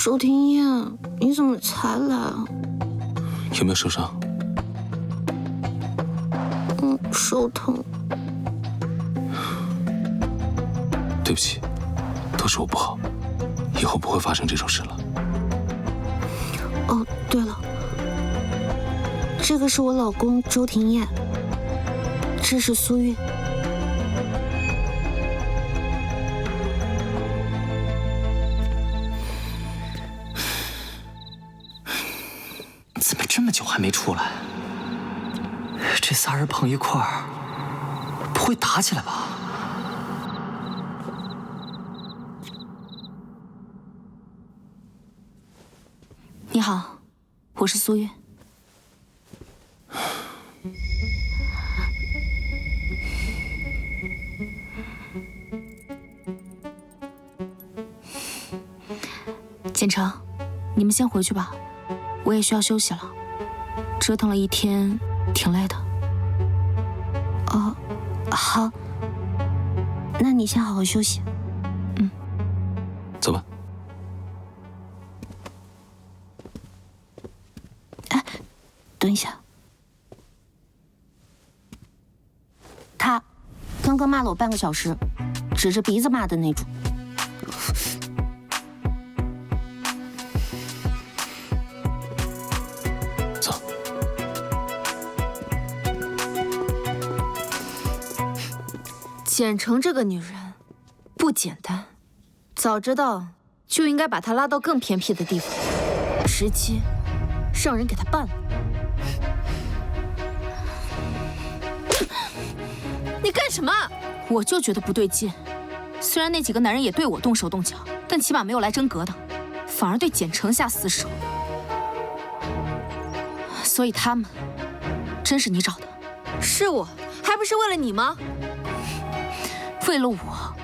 周庭燕，你怎么才来啊？有没有受伤？手疼。对不起，都是我不好，以后不会发生这种事了。哦，对了，这个是我老公周庭燕，这是苏韵。怎么这么久还没出来？这仨人碰一块儿，不会打起来吧？你好，我是苏韵。简城，你们先回去吧，我也需要休息了，折腾了一天，挺累的。哦，好，那你先好好休息。走吧。等一下，他刚刚骂了我半个小时，指着鼻子骂的那种。走。简城这个女人不简单，早知道就应该把她拉到更偏僻的地方，直接让人给她办了。你干什么？我就觉得不对劲。虽然那几个男人也对我动手动脚，但起码没有来真格的，反而对简城下死手。所以他们真是你找的？是我，还不是为了你吗？为了我，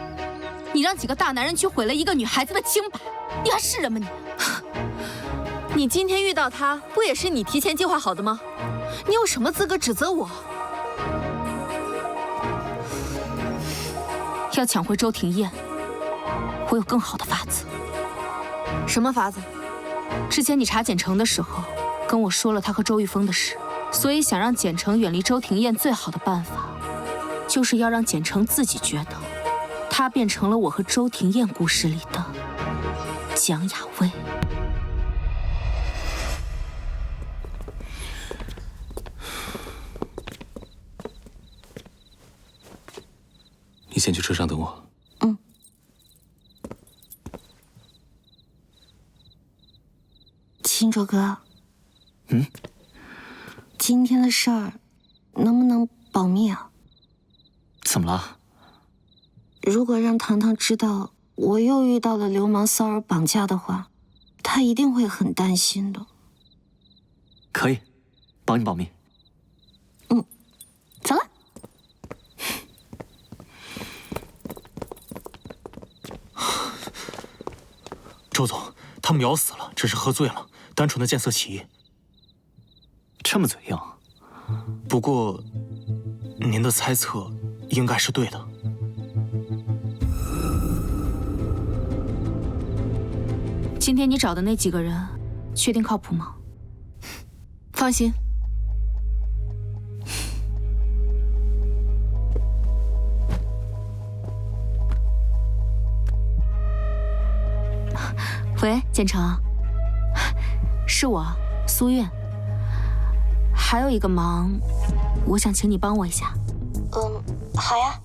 你让几个大男人去毁了一个女孩子的清白，你还是人吗你？你今天遇到他，不也是你提前计划好的吗？你有什么资格指责我？要抢回周庭燕，我有更好的法子。什么法子？之前你查简城的时候，跟我说了他和周玉峰的事，所以想让简城远离周庭燕，最好的办法，就是要让简城自己觉得，他变成了我和周庭燕故事里的蒋雅薇。你先去车上等我。清哲哥，今天的事儿能不能保密啊？怎么了？如果让糖糖知道我又遇到了流氓骚扰绑架的话，他一定会很担心的。可以，帮你保密。走了。周总，他们秒死了，只是喝醉了，单纯的见色起意。这么嘴硬？不过，您的猜测应该是对的。今天你找的那几个人，确定靠谱吗？放心。喂，简城，是我，苏韵。还有一个忙，我想请你帮我一下。好呀。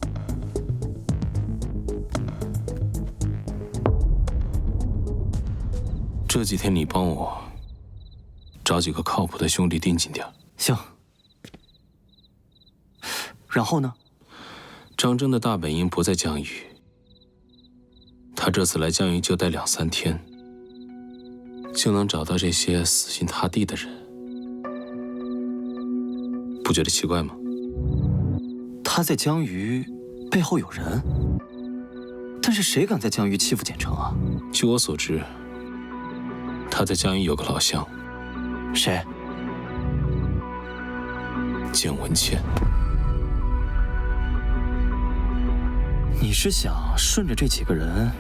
这几天你帮我找几个靠谱的兄弟盯紧点。行。然后呢？张征的大本营不在江隅，他这次来江隅就待2、3天，就能找到这些死心塌地的人，不觉得奇怪吗？他在江隅背后有人，但是谁敢在江隅欺负简城啊？据我所知，他在江隅有个老乡。谁？简文茜。你是想顺着这几个人，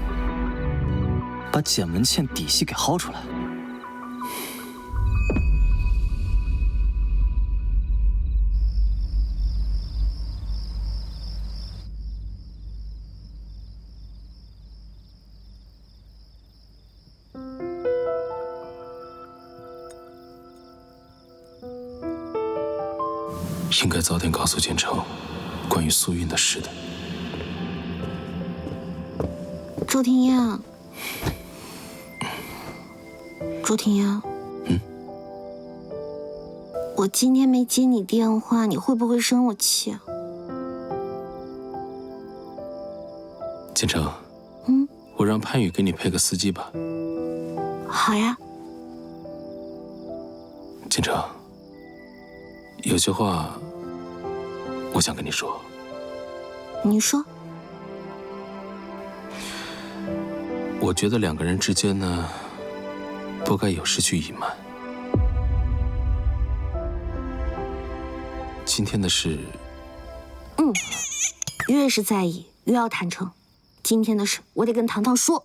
把把简文倩底细给薅出来。应该早点告诉简城关于苏韵的事的。周庭燕，周庭燕，我今天没接你电话，你会不会生我气啊？简城，我让潘宇给你配个司机吧。好呀。简城，有句话我想跟你说。你说。我觉得两个人之间呢，都该有事去隐瞒。今天的事，越是在意，越要坦诚。今天的事，我得跟糖糖说。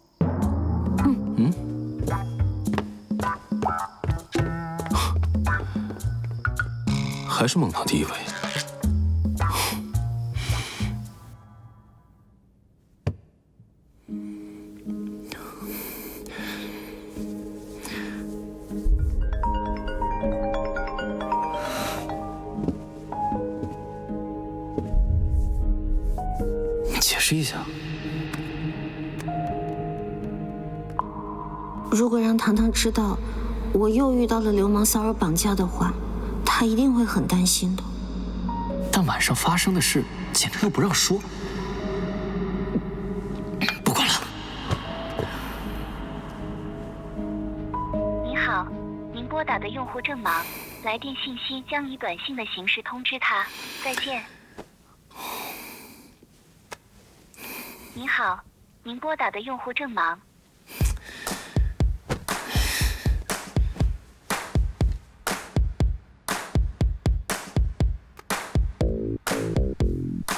还是孟堂第一位。解释一下。如果让糖糖知道我又遇到了流氓骚扰绑架的话，他一定会很担心的。但晚上发生的事，简直又不让说。不管了。您好，您拨打的用户正忙，来电信息将以短信的形式通知他。再见。您好，您拨打的用户正忙。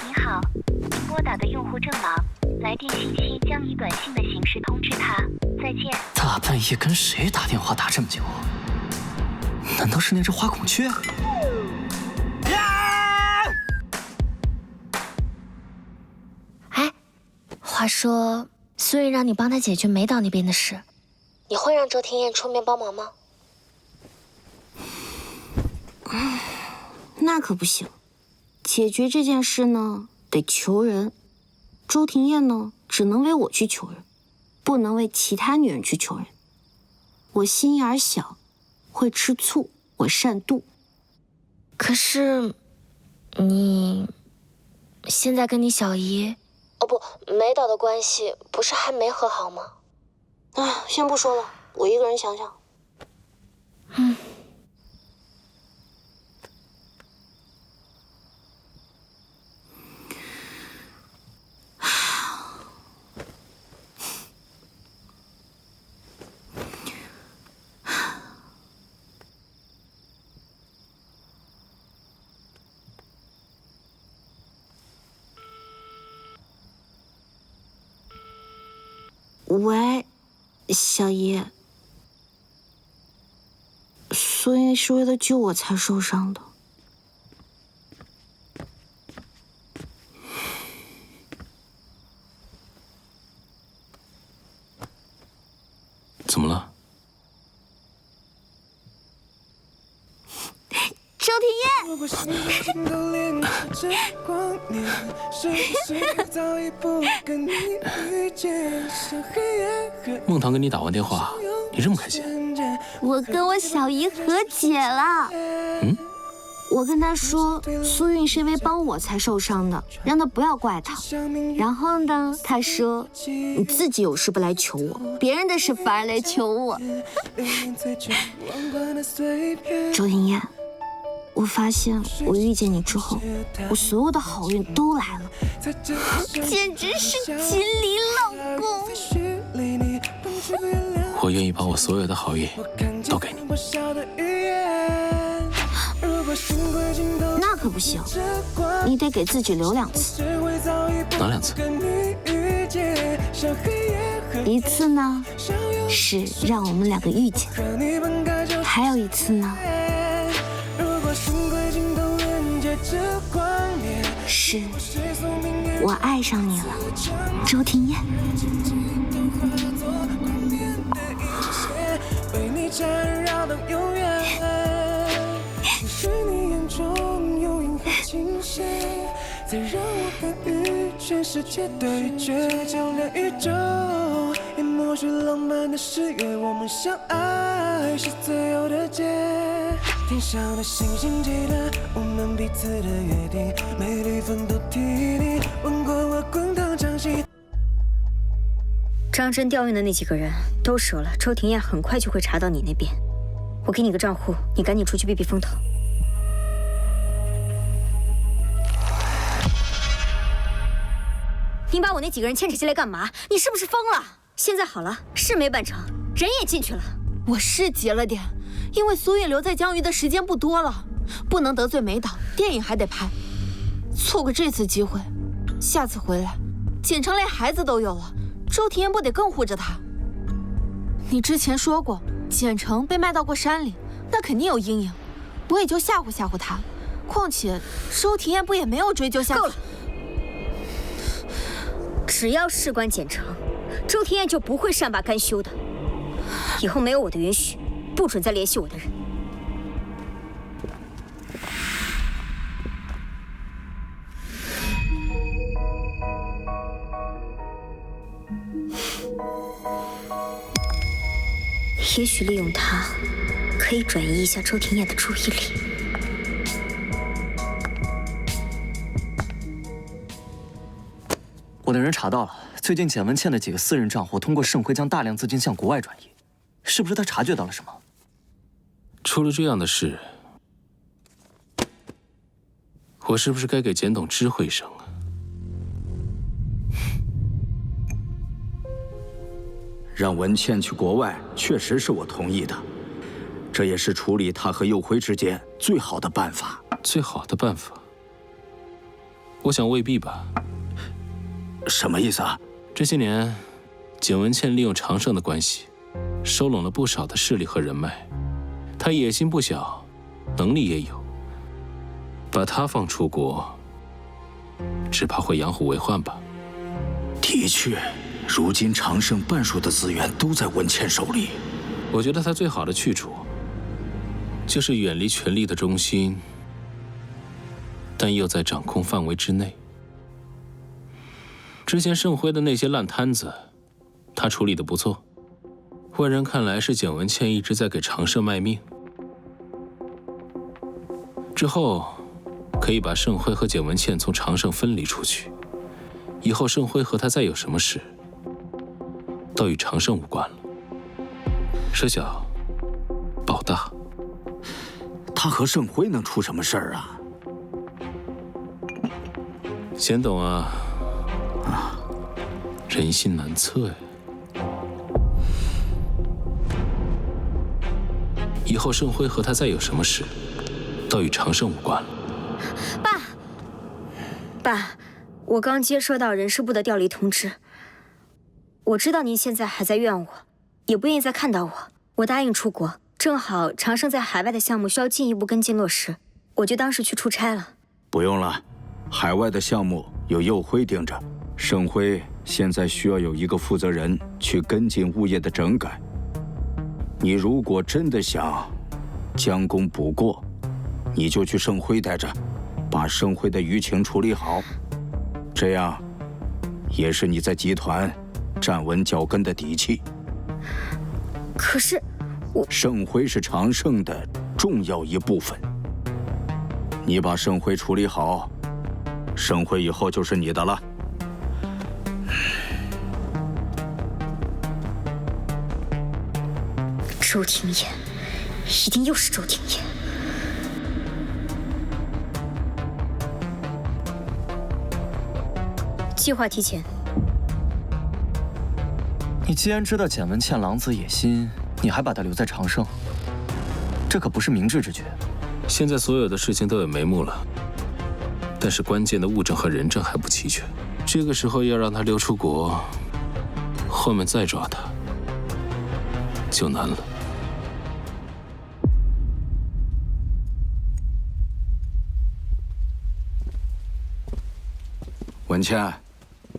您好，您拨打的用户正忙，来电信息将以短信的形式通知他。再见。大半夜跟谁打电话打这么久？难道是那只花孔雀？哎，话说苏韵让你帮她解决梅岛那边的事，你会让周庭燕出面帮忙吗？那可不行，解决这件事呢，得求人。周庭燕呢，只能为我去求人，不能为其他女人去求人。我心眼小，会吃醋，我善妒。可是，你现在跟你小姨，哦不，梅岛的关系不是还没和好吗？先不说了，我一个人想想。喂，小姨，苏韵是为了救我才受伤的。怎么了？周庭燕，孟堂跟你打完电话，你这么开心？我跟我小姨和解了。我跟她说，苏韵是因为帮我才受伤的，让她不要怪她。然后呢，她说你自己有事不来求我，别人的事反而来求我。周庭燕，我发现我遇见你之后，我所有的好运都来了，简直是锦鲤老公。我愿意把我所有的好运都给你。那可不行，你得给自己留2次。哪2次？一次呢，是让我们两个遇见。还有一次呢，是我爱上你了，周庭燕。再让我敢与全世界对决，就连宇宙也默许浪漫的誓约，我们相爱是最后的解。天上的星星记得我们彼此的约定，每缕风都替你吻过我滚烫掌心。张真调用的那几个人都折了，周庭燕很快就会查到你那边。我给你个账户，你赶紧出去避避风头。你把我那几个人牵扯进来干嘛？你是不是疯了？现在好了，事没办成，人也进去了。我是急了点，因为苏韵留在江鱼的时间不多了，不能得罪美导，电影还得拍，错过这次机会，下次回来，简成连孩子都有了，周庭燕不得更护着他？你之前说过，简成被卖到过山里，那肯定有阴影，我也就吓唬吓唬他。况且周庭燕不也没有追究下去？够了。只要事关简成，周庭燕就不会善罢甘休的。以后没有我的允许，不准再联系我的人。也许利用他，可以转移一下周庭燕的注意力。我的人查到了，最近简文倩的几个私人账户通过盛辉将大量资金向国外转移，是不是他察觉到了什么？出了这样的事，我是不是该给简董知会一声啊？让文倩去国外，确实是我同意的，这也是处理她和佑辉之间最好的办法。最好的办法？我想未必吧。什么意思啊？这些年，简文倩利用长盛的关系，收拢了不少的势力和人脉。她野心不小，能力也有。把她放出国，只怕会养虎为患吧。的确，如今长盛半数的资源都在文倩手里。我觉得她最好的去处，就是远离权力的中心，但又在掌控范围之内。之前盛辉的那些烂摊子，他处理得不错。外人看来是简文倩一直在给长盛卖命。之后，可以把盛辉和简文倩从长盛分离出去。以后盛辉和他再有什么事，都与长盛无关了。舍小，保大。他和盛辉能出什么事儿啊？简董啊。人心难测呀！以后盛辉和他再有什么事，都与长盛无关了。爸，我刚接收到人事部的调离通知。我知道您现在还在怨我，也不愿意再看到我。我答应出国，正好长盛在海外的项目需要进一步跟进落实，我就当是去出差了。不用了，海外的项目有佑辉盯着。盛辉现在需要有一个负责人去跟进物业的整改。你如果真的想将功补过，你就去盛辉待着，把盛辉的舆情处理好，这样也是你在集团站稳脚跟的底气。可是盛辉是长盛的重要一部分，你把盛辉处理好，盛辉以后就是你的了。周庭燕，一定又是周庭燕。计划提前。你既然知道简文倩狼子野心，你还把她留在长盛，这可不是明智之举。现在所有的事情都有眉目了，但是关键的物证和人证还不齐全。这个时候要让她溜出国，后面再抓她，就难了。文倩，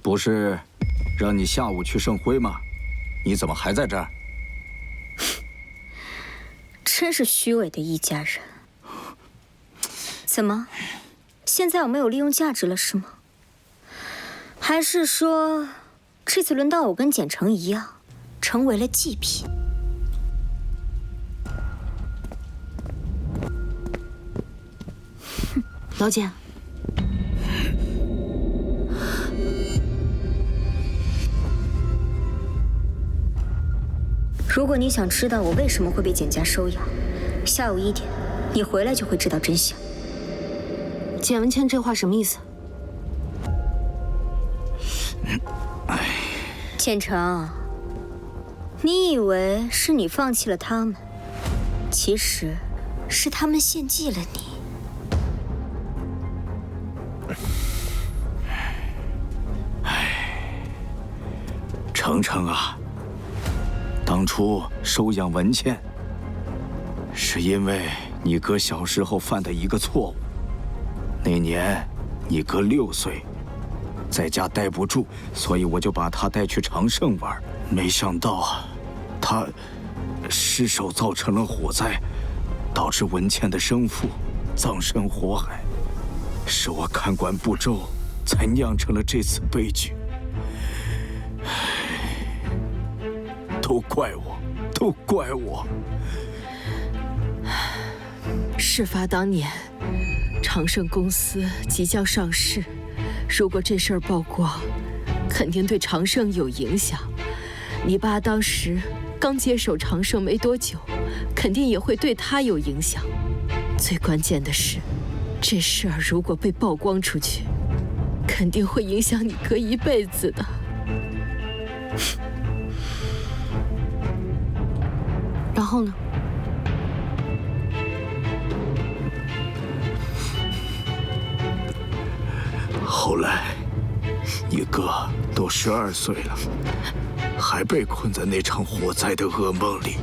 不是让你下午去盛会吗？你怎么还在这儿？真是虚伪的一家人。怎么，现在我没有利用价值了是吗？还是说，这次轮到我跟简城一样，成为了祭品？老简，如果你想知道我为什么会被简家收养，下午1点，你回来就会知道真相。简文倩这话什么意思？简城，你以为是你放弃了他们，其实是他们献祭了你。程程啊，当初收养文倩，是因为你哥小时候犯的一个错误。那年你哥6岁，在家待不住，所以我就把他带去长盛玩。没想到他失手造成了火灾，导致文倩的生父葬身火海。是我看管不周，才酿成了这次悲剧。都怪我，都怪我！事发当年，长盛公司即将上市，如果这事儿曝光，肯定对长盛有影响。你爸当时刚接手长盛没多久，肯定也会对他有影响。最关键的是，这事儿如果被曝光出去，肯定会影响你哥一辈子的。然后呢？后来，你哥都12岁了，还被困在那场火灾的噩梦里，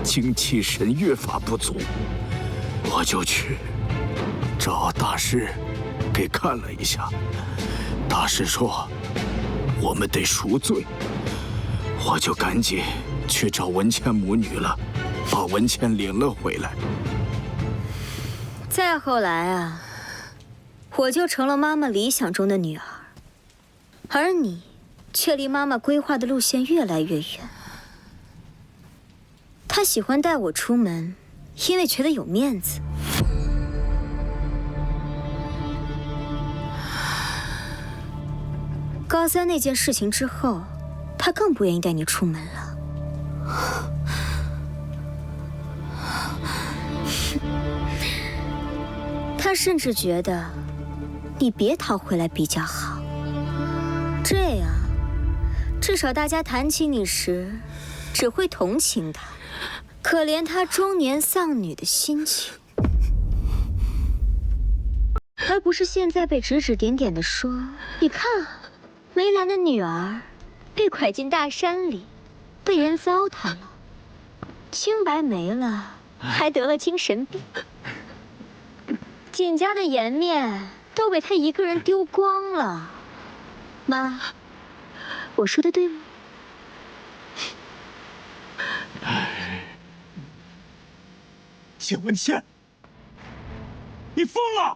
精气神越发不足。我就去找大师给看了一下，大师说我们得赎罪，我就赶紧去找文倩母女了，把文倩领了回来。再后来啊，我就成了妈妈理想中的女儿，而你却离妈妈规划的路线越来越远。她喜欢带我出门，因为觉得有面子。高3那件事情之后，她更不愿意带你出门了。他甚至觉得你别逃回来比较好，这样至少大家谈起你时只会同情他，可怜他中年丧女的心情，而不是现在被指指点点的说，你看啊，梅兰的女儿被拐进大山里，被人糟蹋了，清白没了，还得了精神病。简家的颜面都被他一个人丢光了。妈，我说的对吗？简文倩，你疯了！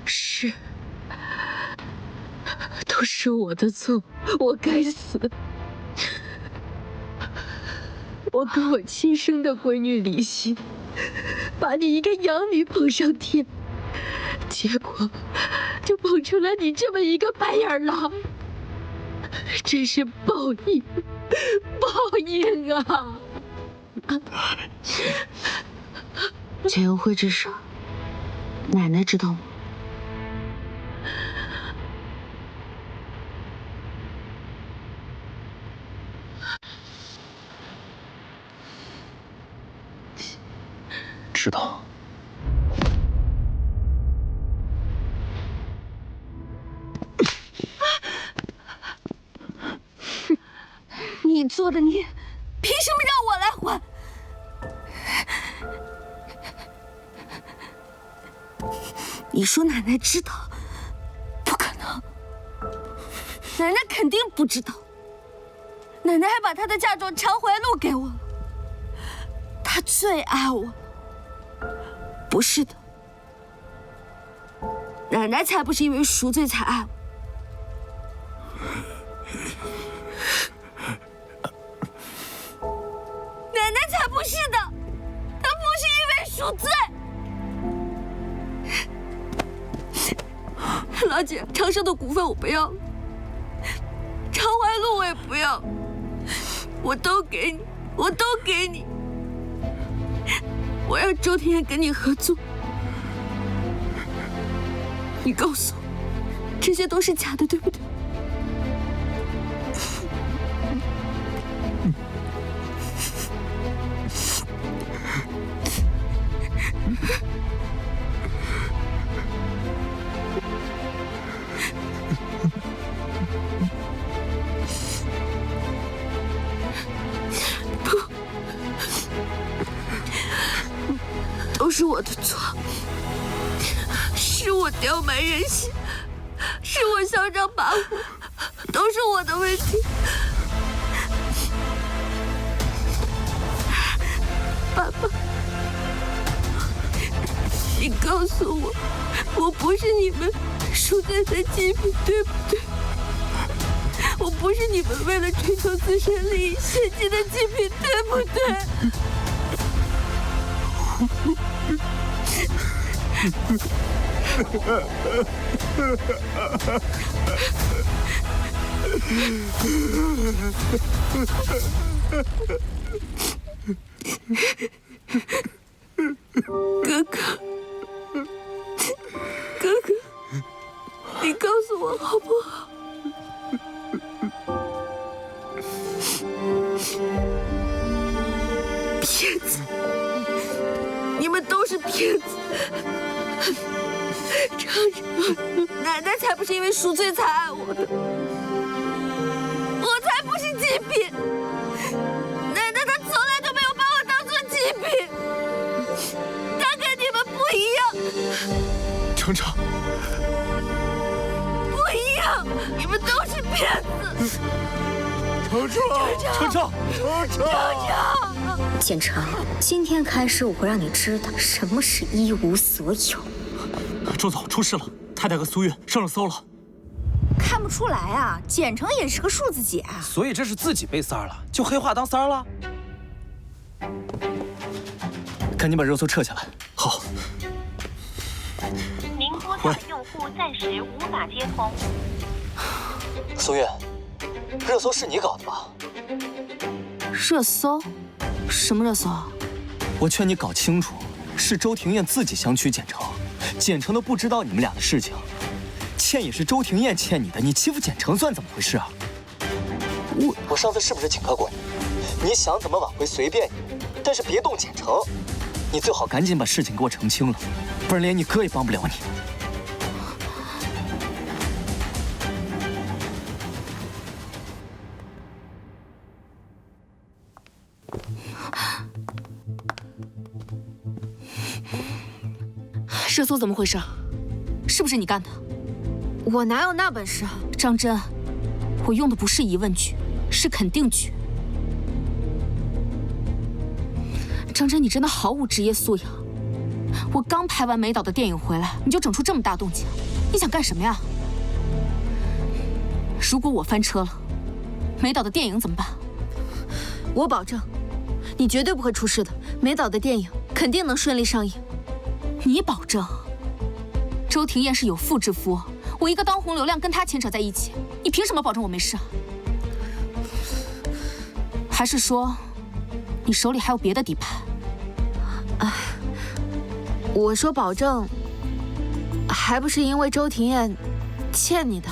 是，都是我的错，我该死。我跟我亲生的闺女离心，把你一个养女捧上天，结果就捧出了你这么一个白眼狼，真是报应，报应啊！简游会这事儿，奶奶知道吗？知道。你做的，你凭什么让我来还？你说奶奶知道？不可能，奶奶肯定不知道。奶奶还把她的嫁妆常怀录给我了，她最爱我。不是的，奶奶才不是因为赎罪才爱我。奶奶才不是的，她不是因为赎罪。老姐，长生的股份我不要了，常怀录我也不要，我都给你，我都给你。我让周庭燕跟你合作，你告诉我，这些都是假的，对不对？都是我的错，是我刁蛮任性，是我嚣张跋扈，都是我的问题。爸爸，你告诉我，我不是你们赎罪的祭品，对不对？我不是你们为了追求自身利益献祭的祭品，对不对？哥哥，你告诉我好不好？骗子！你们都是骗子！长生，奶奶才不是因为赎罪才爱我的，我才不是祭品。奶奶她从来都没有把我当做祭品，她跟你们不一样。程程，不一样，你们都是骗子。程程，简城，今天开始我会让你知道什么是一无所有。周总，出事了，太太和苏韵上了骚了。看不出来啊，简城也是个数字姐啊。所以这是自己被三儿了，就黑话当三儿了。赶紧把热搜撤下来。好。您拨打的用户暂时无法接通。苏韵，热搜是你搞的吧？热搜？什么热搜啊？我劝你搞清楚，是周庭燕自己想娶简城，简城都不知道你们俩的事情。欠也是周庭燕欠你的，你欺负简城算怎么回事啊？我上次是不是警告过你？你想怎么挽回随便你，但是别动简城。你最好赶紧把事情给我澄清了，不然连你哥也帮不了你。热搜怎么回事？是不是你干的？我哪有那本事啊！张真，我用的不是疑问句，是肯定句。张真，你真的毫无职业素养。我刚拍完美导的电影回来，你就整出这么大动静，你想干什么呀？如果我翻车了，美导的电影怎么办？我保证，你绝对不会出事的。美导的电影肯定能顺利上映。你保证？周庭燕是有妇之夫，我一个当红流量跟她牵扯在一起，你凭什么保证我没事啊？还是说，你手里还有别的底牌？我说保证，还不是因为周庭燕欠你的，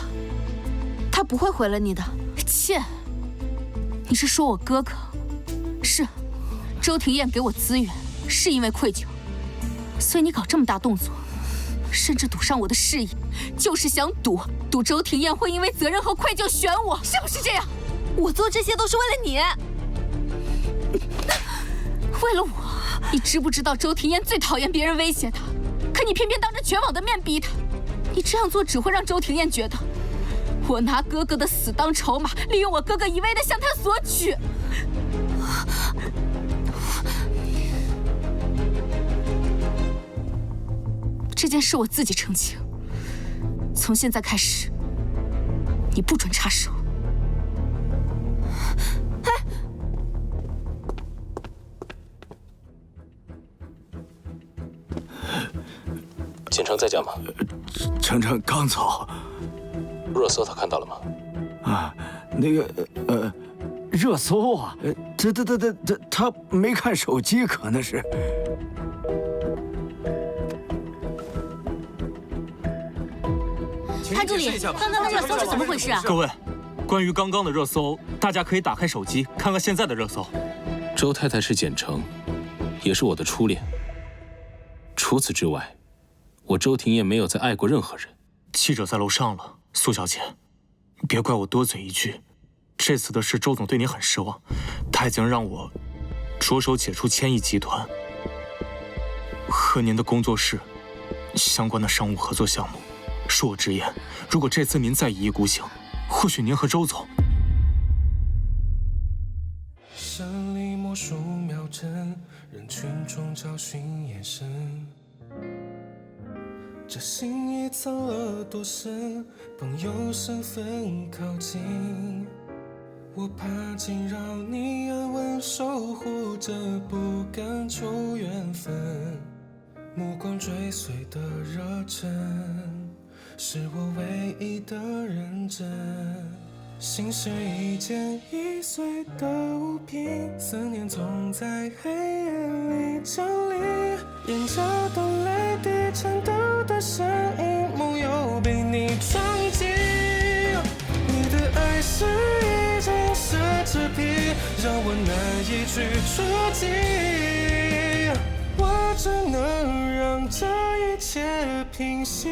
她不会毁了你的。欠？你是说我哥哥？是，周庭燕给我资源，是因为愧疚。所以你搞这么大动作，甚至赌上我的事业，就是想赌周庭燕会因为责任和愧疚选我，是不是这样？我做这些都是为了你，为了我。你知不知道周庭燕最讨厌别人威胁她，可你偏偏当着全网的面逼她。你这样做只会让周庭燕觉得我拿哥哥的死当筹码，利用我哥哥一味的向她索取。这件事我自己澄清，从现在开始，你不准插手。锦城在家吗？程程刚走。热搜他看到了吗？啊，那个热搜啊，他没看手机，可能是。潘助理，刚刚的热搜是怎么回事啊？各位，关于刚刚的热搜，大家可以打开手机看看现在的热搜。周太太是简城，也是我的初恋。除此之外，我周庭燕没有再爱过任何人。记者在楼上了，苏小姐，别怪我多嘴一句。这次的事，周总对你很失望，他已经让我着手解除千亿集团和您的工作室相关的商务合作项目。恕我直言，如果这次您再一意孤行，或许您和周总……胜利魔术秒针，人群中找寻眼神。这心已藏了多深？朋友身份靠近，我怕惊扰你安稳守护着，不敢求缘分。目光追随的热忱，是我唯一的认真。心是一件易碎的物品，思念总在黑夜里降临，沿着动泪滴颤抖的声音，梦又被你装进。你的爱是一阵奢侈品，让我难以去触及，我只能让这一切平息。